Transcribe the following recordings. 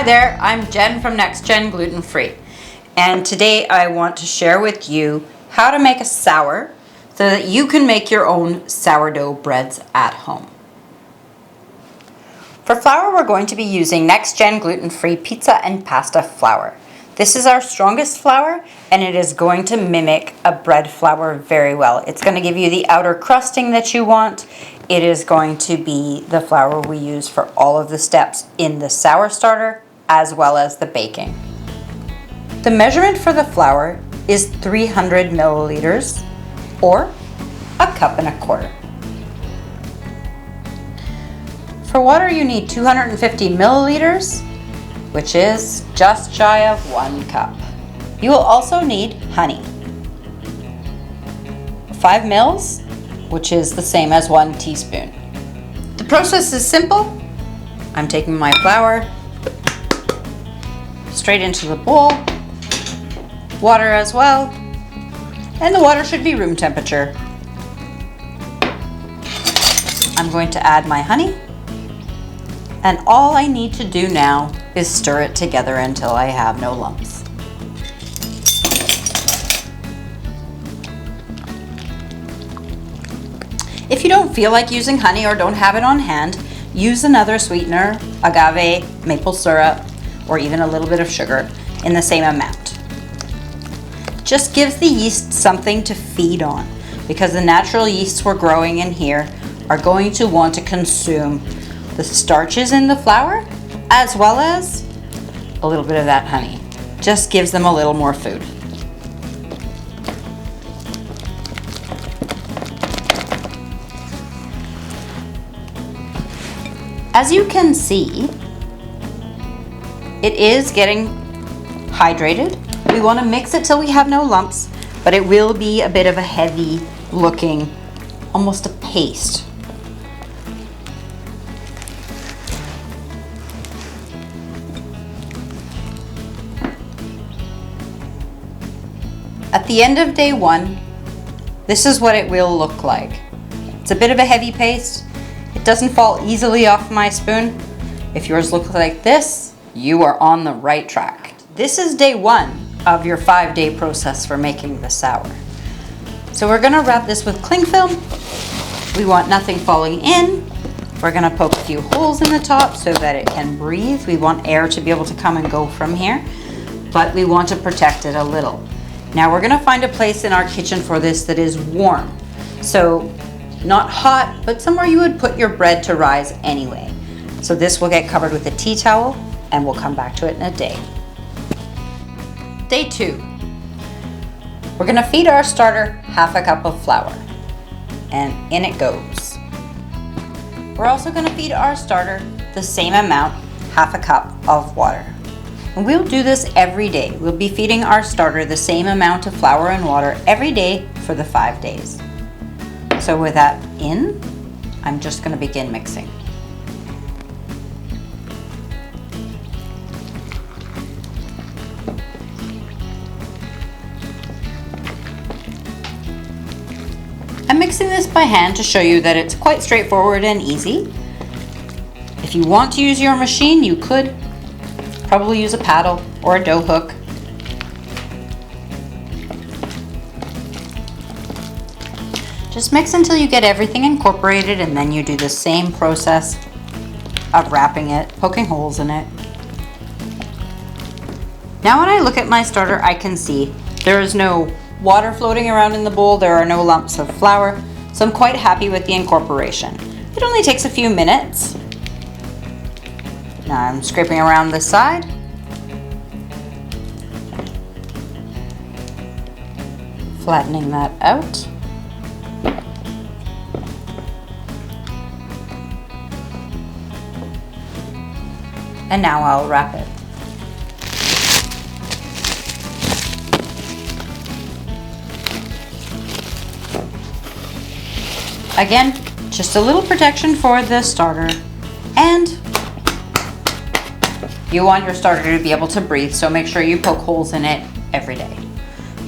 there, I'm Jen from Next Gen Gluten-Free, and today I want to share with you how to make a sour so that you can make your own sourdough breads at home. For flour, we're going to be using Next Gen Gluten-Free pizza and pasta flour. This is our strongest flour, and it is going to mimic a bread flour very well. It's going to give you the outer crusting that you want. It is going to be the flour we use for all of the steps in the sour starter, as well as the baking. The measurement for the flour is 300 milliliters, or a cup and a quarter. For water, you need 250 milliliters, which is just shy of 1 cup. You will also need honey. 5 mils, which is the same as 1 teaspoon. The process is simple. I'm taking my flour straight into the bowl, water as well, and the water should be room temperature. I'm going to add my honey, and all I need to do now is stir it together until I have no lumps. If you don't feel like using honey or don't have it on hand, use another sweetener, agave, maple syrup, or even a little bit of sugar in the same amount. Just gives the yeast something to feed on, because the natural yeasts we're growing in here are going to want to consume the starches in the flour, as well as a little bit of that honey. Just gives them a little more food. As you can see, it is getting hydrated. We want to mix it till we have no lumps, but it will be a bit of a heavy looking, almost a paste. At the end of day 1, this is what it will look like. It's a bit of a heavy paste. It doesn't fall easily off my spoon. If yours looks like this, you are on the right track. This is day 1 of your 5-day process for making the sour. So we're gonna wrap this with cling film. We want nothing falling in. We're gonna poke a few holes in the top so that it can breathe. We want air to be able to come and go from here, but we want to protect it a little. Now we're gonna find a place in our kitchen for this that is warm. So not hot, but somewhere you would put your bread to rise anyway. So this will get covered with a tea towel, and we'll come back to it in a day. Day 2. We're gonna feed our starter half a cup of flour, and in it goes. We're also gonna feed our starter the same amount, half a cup of water. And we'll do this every day. We'll be feeding our starter the same amount of flour and water every day for the 5 days. So with that in, I'm just gonna begin mixing. I'm mixing this by hand to show you that it's quite straightforward and easy. If you want to use your machine, you could probably use a paddle or a dough hook. Just mix until you get everything incorporated, and then you do the same process of wrapping it, poking holes in it. Now when I look at my starter, I can see there is no water floating around in the bowl, there are no lumps of flour, so I'm quite happy with the incorporation. It only takes a few minutes. Now I'm scraping around this side. Flattening that out. And now I'll wrap it. Again, just a little protection for the starter, and you want your starter to be able to breathe, so make sure you poke holes in it every day.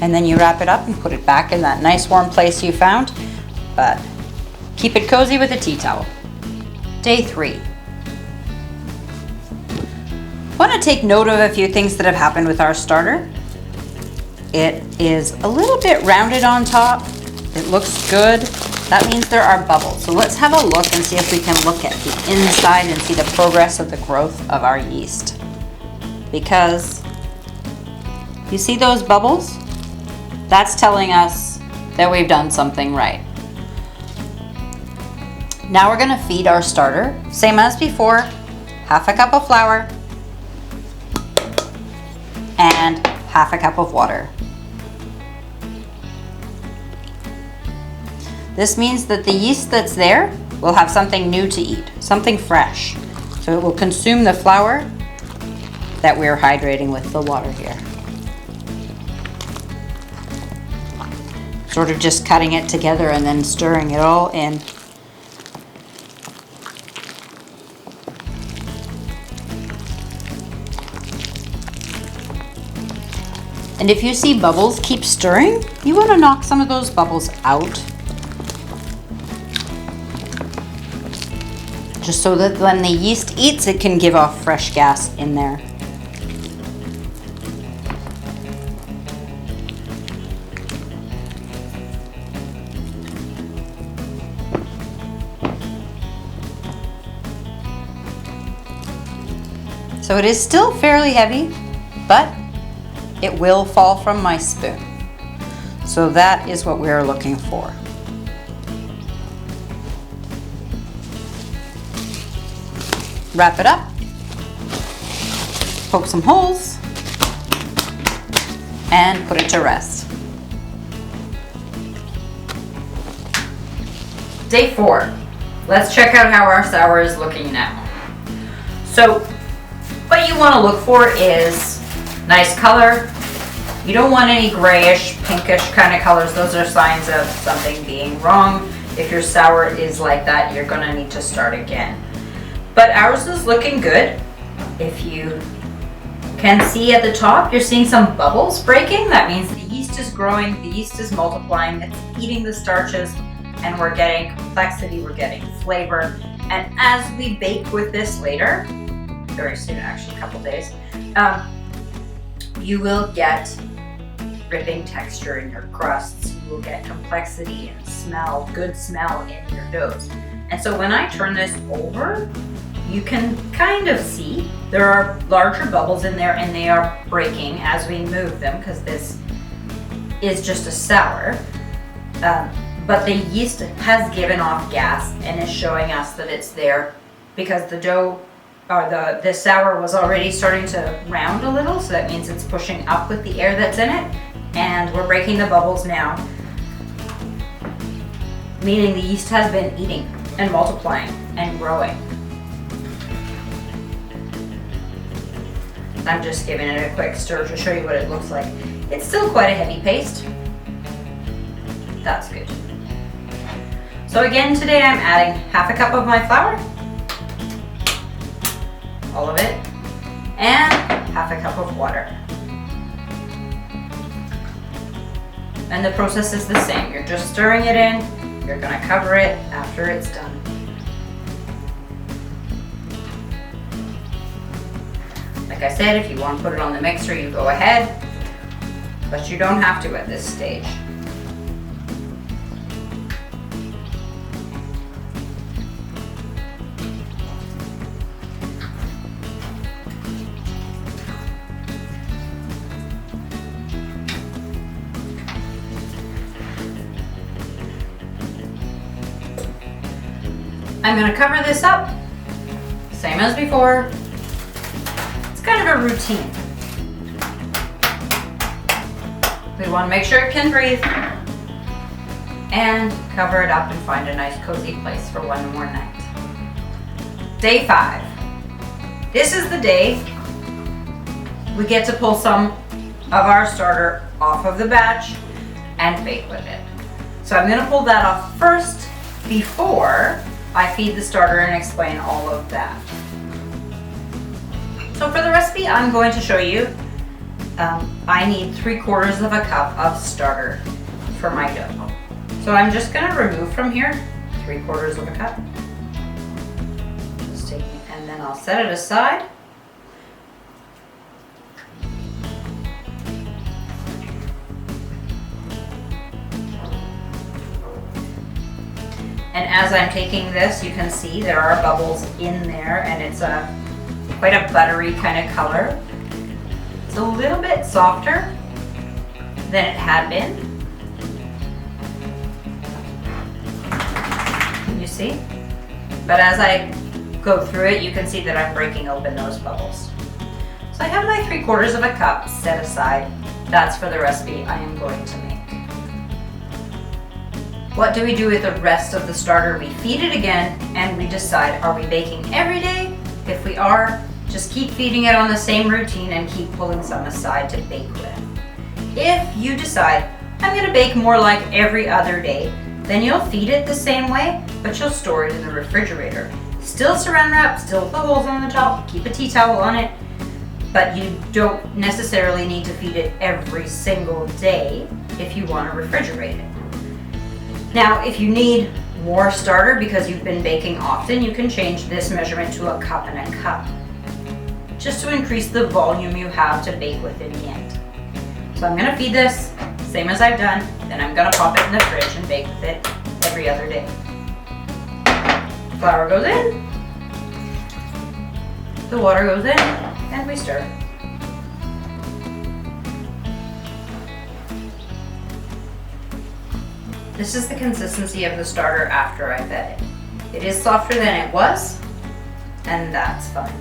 And then you wrap it up and put it back in that nice warm place you found, but keep it cozy with a tea towel. Day 3. I want to take note of a few things that have happened with our starter. It is a little bit rounded on top. It looks good. That means there are bubbles. So let's have a look and see if we can look at the inside and see the progress of the growth of our yeast. Because you see those bubbles? That's telling us that we've done something right. Now we're gonna feed our starter, same as before, half a cup of flour and half a cup of water. This means that the yeast that's there will have something new to eat, something fresh. So it will consume the flour that we're hydrating with the water here. Sort of just cutting it together and then stirring it all in. And if you see bubbles, keep stirring. You want to knock some of those bubbles out. Just so that when the yeast eats, it can give off fresh gas in there. So it is still fairly heavy, but it will fall from my spoon. So that is what we're looking for. Wrap it up, poke some holes, and put it to rest. Day 4. Let's check out how our sour is looking now. So what you want to look for is nice color. You don't want any grayish, pinkish kind of colors. Those are signs of something being wrong. If your sour is like that, you're going to need to start again. But ours is looking good. If you can see at the top, you're seeing some bubbles breaking. That means the yeast is growing, the yeast is multiplying, it's eating the starches, and we're getting complexity, we're getting flavor. And as we bake with this later, very soon actually, a couple days, you will get ripping texture in your crusts, you will get complexity and smell, good smell in your doughs. And so when I turn this over, you can kind of see there are larger bubbles in there and they are breaking as we move them because this is just a sour. But the yeast has given off gas and is showing us that it's there because the dough or the sour was already starting to round a little, so that means it's pushing up with the air that's in it, and we're breaking the bubbles now, meaning the yeast has been eating and multiplying and growing. I'm just giving it a quick stir to show you what it looks like. It's still quite a heavy paste. That's good. So again, today I'm adding half a cup of my flour, all of it, and half a cup of water. And the process is the same. You're just stirring it in, you're gonna cover it after it's done. Like I said, if you want to put it on the mixer, you go ahead, but you don't have to at this stage. I'm going to cover this up, same as before. It's kind of a routine. We want to make sure it can breathe and cover it up and find a nice cozy place for one more night. Day 5. This is the day we get to pull some of our starter off of the batch and bake with it. So I'm going to pull that off first before I feed the starter and explain all of that. So for the recipe I'm going to show you, I need 3/4 of a cup of starter for my dough. So I'm just going to remove from here 3/4 of a cup. Just taking, and then I'll set it aside. And as I'm taking this, you can see there are bubbles in there, and it's quite a buttery kind of color. It's a little bit softer than it had been. You see? But as I go through it, you can see that I'm breaking open those bubbles. So I have my 3/4 of a cup set aside. That's for the recipe I am going to make. What do we do with the rest of the starter? We feed it again and we decide, are we baking every day? If we are, just keep feeding it on the same routine and keep pulling some aside to bake with. If you decide, I'm gonna bake more like every other day, then you'll feed it the same way, but you'll store it in the refrigerator. Still saran wrap, still with the holes on the top, keep a tea towel on it, but you don't necessarily need to feed it every single day if you want to refrigerate it. Now, if you need more starter because you've been baking often, you can change this measurement to a cup and a cup, just to increase the volume you have to bake with in the end. So I'm gonna feed this, same as I've done, then I'm gonna pop it in the fridge and bake with it every other day. Flour goes in, the water goes in, and we stir. This is the consistency of the starter after I fed it. It is softer than it was, and that's fine.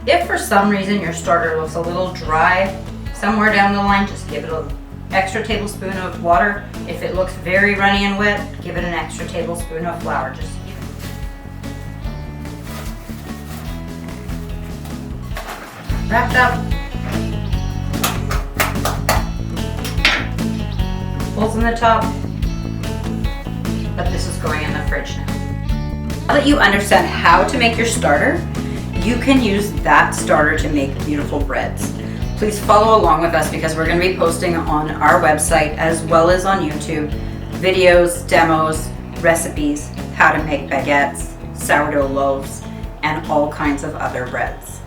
If for some reason your starter looks a little dry somewhere down the line, just give it an extra tablespoon of water. If it looks very runny and wet, give it an extra tablespoon of flour. Just wrapped up. Holes in the top. But this is going in the fridge now. Now that you understand how to make your starter, you can use that starter to make beautiful breads. Please follow along with us because we're going to be posting on our website as well as on YouTube videos, demos, recipes, how to make baguettes, sourdough loaves, and all kinds of other breads.